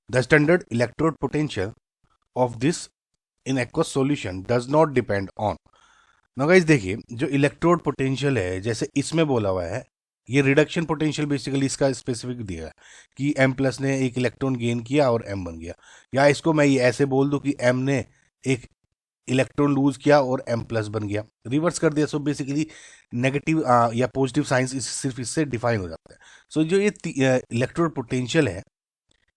The standard electrode potential of this in aqueous solution does not depend on. ना guys देखिए, जो electrode potential है जैसे इसमें बोला हुआ है, ये रिडक्शन पोटेंशियल बेसिकली इसका स्पेसिफिक दिया है कि एम प्लस ने एक इलेक्ट्रॉन गेन किया और एम बन गया, या इसको मैं ये ऐसे बोल दूं कि एम ने एक इलेक्ट्रॉन लूज किया और एम प्लस बन गया, रिवर्स कर दिया। सो बेसिकली नेगेटिव या पॉजिटिव साइंस सिर्फ इससे डिफाइन हो जाता है। सो जो ये इलेक्ट्रोड पोटेंशियल है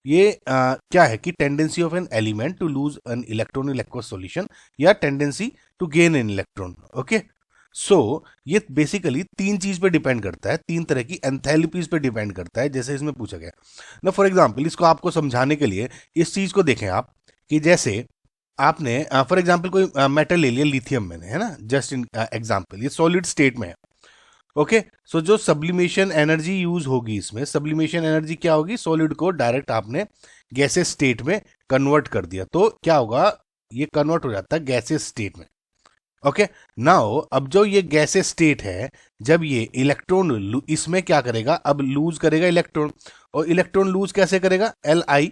ये क्या है कि tendency of an element to lose an electron in aqueous solution या tendency to gain an electron. Okay, so ये बेसिकली तीन चीज पे डिपेंड करता है, तीन तरह की एंथैल्पीज पे डिपेंड करता है, जैसे इसमें पूछा गया ना। फॉर एग्जांपल इसको आपको समझाने के लिए इस चीज को देखें आप कि जैसे आपने फॉर एग्जांपल कोई मेटल ले लिया, लिथियम मैंने, है ना, जस्ट इन एग्जांपल, ये सॉलिड स्टेट में है। ओके, सो जो सब्लिमेशन एनर्जी यूज होगी इसमें, सब्लिमेशन एनर्जी क्या होगी, सॉलिड को डायरेक्ट आपने गैसेस स्टेट में कन्वर्ट कर दिया तो क्या होगा, ये कन्वर्ट हो जाता है गैसेस स्टेट में। ओके, नाउ अब जो ये गैसेस स्टेट है, जब ये इलेक्ट्रॉन इसमें क्या करेगा, अब लूज करेगा इलेक्ट्रॉन, और इलेक्ट्रॉन लूज कैसे करेगा, Li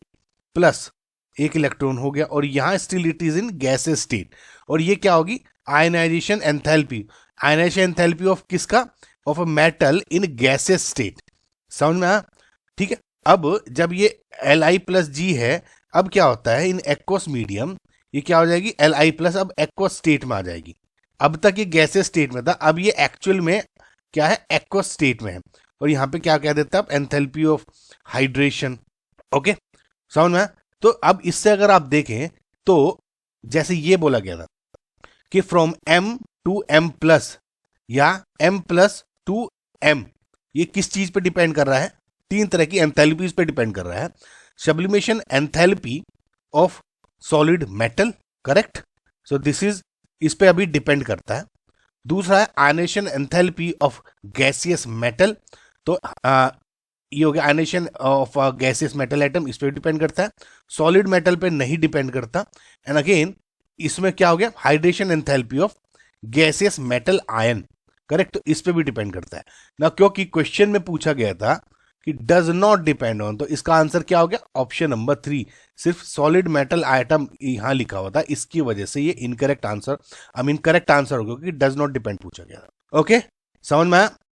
प्लस एक इलेक्ट्रॉन हो गया, और यहां still it is in gaseous state, और ये क्या होगी, ionisation enthalpy. Ionisation enthalpy of किसका, of a metal in gaseous state. समझ में आया? ठीक है, अब जब ये Li प्लस जी है, अब क्या होता है इन एक्वस मीडियम, ये क्या हो जाएगी Li प्लस, अब एक्वस स्टेट में आ जाएगी। अब तक ये गैसेस स्टेट में था, अब ये एक्चुअल में क्या है, एक्वस स्टेट में है, और यहां पे क्या कह देता है, एंथैल्पी ऑफ हाइड्रेशन। ओके, समझ में आया? तो अब इससे अगर आप देखें तो जैसे ये बोला गया था कि from M to M plus या M प्लस टू M, ये किस चीज पे डिपेंड कर रहा है, तीन तरह की एंथैल्पीज पे डिपेंड कर रहा है। Sublimation enthalpy of solid metal, correct, so this is, इस पे अभी डिपेंड करता है। दूसरा है ionisation enthalpy of gaseous metal, तो ये हो गया ionisation of gaseous metal atom, इस पे डिपेंड करता है। सॉलिड मेटल पे नहीं डिपेंड करता। एंड अगेन इसमें क्या हो गया, hydration enthalpy of gaseous metal ion, correct, तो इस पे भी डिपेंड करता है ना, क्योंकि क्वेश्चन में पूछा गया था कि डज नॉट डिपेंड ऑन, तो इसका आंसर क्या हो गया, ऑप्शन नंबर 3, सिर्फ सॉलिड मेटल आइटम यहां लिखा हुआ था, इसकी वजह से ये इनकरेक्ट आंसर, करेक्ट आंसर हो गया, क्योंकि डज नॉट डिपेंड पूछा गया था। ओके, समझ में आया?